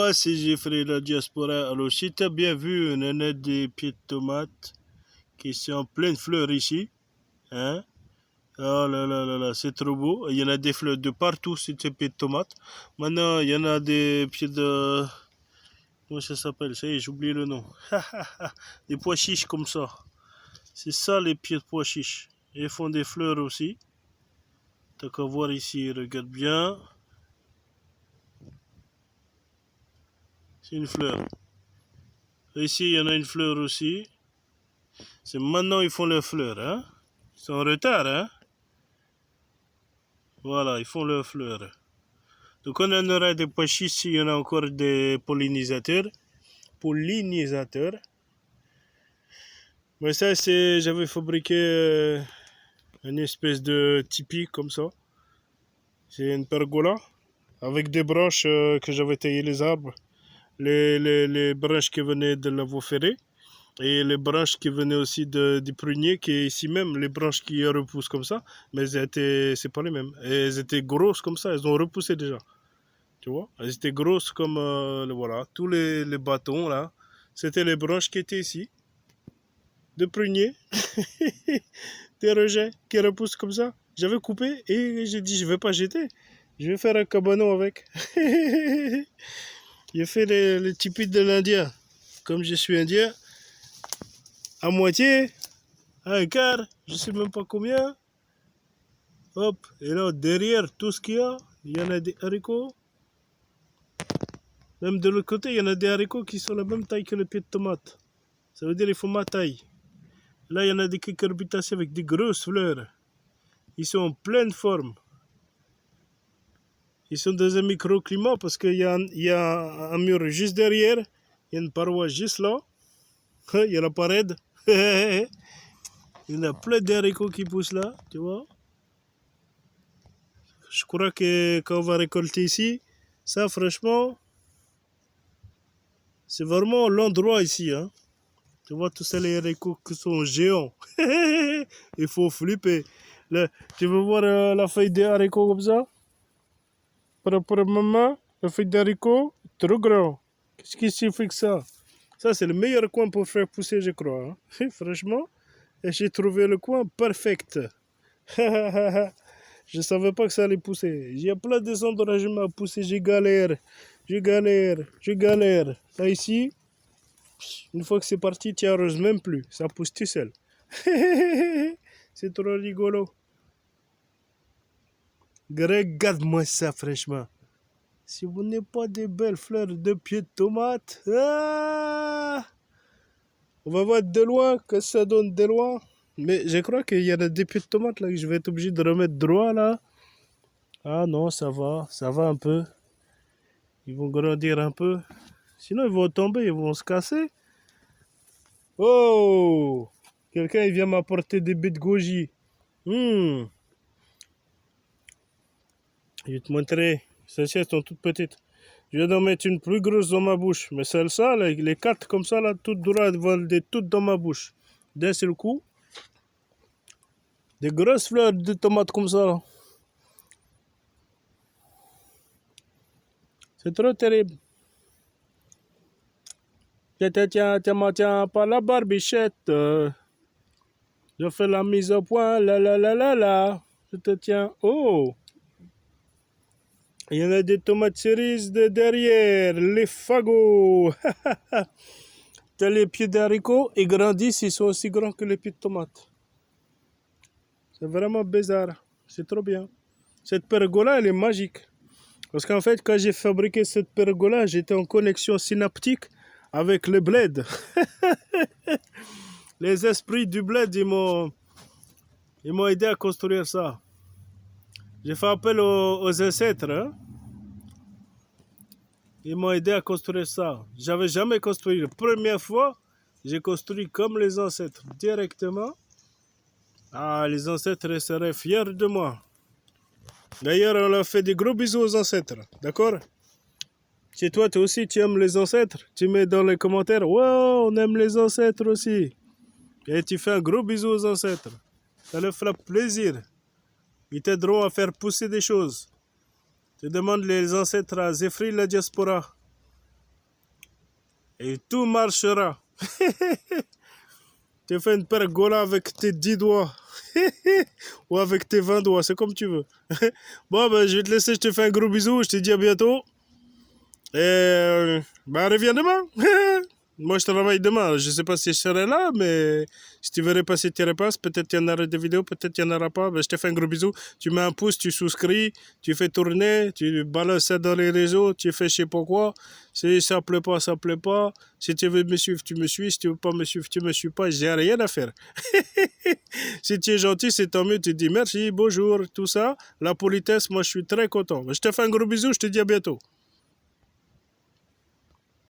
moi, c'est Jeffrey la diaspora. Alors, si tu as bien vu, on en a des pieds de tomates qui sont en pleine fleur ici. Hein? Oh là là là là, c'est trop beau. Il y en a des fleurs de partout sur ces pieds de tomates. Maintenant, il y en a des pieds de... Comment ça s'appelle? Ça y est, j'ai oublié le nom. Des pois chiches comme ça. C'est ça les pieds de pois chiches. Ils font des fleurs aussi. T'as qu'à voir ici, regarde bien. C'est une fleur. Ici, il y en a une fleur aussi. C'est maintenant ils font leurs fleurs, hein. Ils sont en retard, hein. Voilà, ils font leurs fleurs. Donc on en aura des pois chiches, il y en a encore des pollinisateurs. Pollinisateurs. Mais ça, c'est... J'avais fabriqué une espèce de tipi comme ça. C'est une pergola avec des branches que j'avais taillé les arbres. Les branches qui venaient de la voie ferrée. Et les branches qui venaient aussi du prunier, qui est ici même, les branches qui repoussent comme ça, mais c'est pas les mêmes. Elles étaient grosses comme ça, elles ont repoussé déjà. Tu vois? Elles étaient grosses comme, voilà, tous les bâtons là. C'était les branches qui étaient ici, de prunier, des rejets qui repoussent comme ça. J'avais coupé et j'ai dit, je vais pas jeter, je vais faire un cabanon avec. J'ai fait les tipis de l'Indien. Comme je suis indien, à moitié, à un quart, je sais même pas combien. Hop, et là derrière tout ce qu'il y en a des haricots. Même de l'autre côté, il y en a des haricots qui sont la même taille que les pieds de tomate. Ça veut dire qu'il faut ma taille. Là, il y en a des cucurbitacées avec des grosses fleurs. Ils sont en pleine forme. Ils sont dans un microclimat parce qu'il y a un mur juste derrière. Il y a une paroi juste là. Il y a la parade. Il y en a plein d'haricots qui poussent là, tu vois. Je crois que quand on va récolter ici, ça franchement, c'est vraiment l'endroit ici. Hein. Tu vois tous ces haricots qui sont géants. Il faut flipper. Là, tu veux voir la feuille des haricots comme ça? Pour maman, la feuille d'haricots, trop grand. Qu'est-ce qui suffit que ça? Ça, c'est le meilleur coin pour faire pousser, je crois. Hein. Franchement, et j'ai trouvé le coin parfait. Je savais pas que ça allait pousser. Il y a plein de endroits où je m'ai poussé, je galère. Là, ici, une fois que c'est parti, tu n'arroses même plus. Ça pousse tout seul. C'est trop rigolo. Regarde-moi ça, franchement. Si vous n'avez pas de belles fleurs de pieds de tomate, on va voir de loin, que ça donne de loin. Mais je crois qu'il y a des pieds de tomates là que je vais être obligé de remettre droit là. Ah non, ça va un peu. Ils vont grandir un peu. Sinon, ils vont tomber, ils vont se casser. Oh! Quelqu'un il vient m'apporter des baies de goji. Je vais te montrer. Celles-ci, elles sont toutes petites. Je vais en mettre une plus grosse dans ma bouche. Mais celle-là, les quatre comme ça, là, toutes droites, vont être toutes dans ma bouche. D'un seul coup. Des grosses fleurs de tomates comme ça. Là. C'est trop terrible. Tiens, par la barbichette. Je fais la mise au point. La. Je te tiens. Oh! Il y en a des tomates cerises de derrière. Les fagots. T'as les pieds d'haricots, ils grandissent, ils sont aussi grands que les pieds de tomates. C'est vraiment bizarre. C'est trop bien. Cette pergola, elle est magique. Parce qu'en fait, quand j'ai fabriqué cette pergola, j'étais en connexion synaptique avec le bled. Les esprits du bled, ils m'ont aidé à construire ça. J'ai fait appel aux ancêtres. Hein? Ils m'ont aidé à construire ça. J'avais jamais construit. La première fois, j'ai construit comme les ancêtres, directement. Ah, les ancêtres seraient fiers de moi. D'ailleurs, on leur fait des gros bisous aux ancêtres. D'accord? Si toi aussi tu aimes les ancêtres, tu mets dans les commentaires, wow, on aime les ancêtres aussi. Et tu fais un gros bisou aux ancêtres. Ça leur fera plaisir. Ils t'aideront à faire pousser des choses. Tu demandes les ancêtres à Zéphri la diaspora. Et tout marchera. Tu fais une pergola avec tes 10 doigts. Ou avec tes 20 doigts, c'est comme tu veux. Bon, ben, je vais te laisser, je te fais un gros bisou, je te dis à bientôt. Et ben, reviens demain. Moi, je travaille demain. Je sais pas si je serai là, mais si tu veux repasser tes repas, peut-être il y en aura des vidéos, peut-être il n'y en aura pas. Ben, je te fais un gros bisou. Tu mets un pouce, tu souscris, tu fais tourner, tu balances ça dans les réseaux, tu fais je sais pas quoi. Si ça plaît pas, ça plaît pas. Si tu veux me suivre, tu me suis. Si tu veux pas me suivre, tu me suis pas. J'ai rien à faire. Si tu es gentil, c'est tant mieux. Tu dis merci, bonjour, tout ça. La politesse, moi, je suis très content. Ben, je te fais un gros bisou, je te dis à bientôt.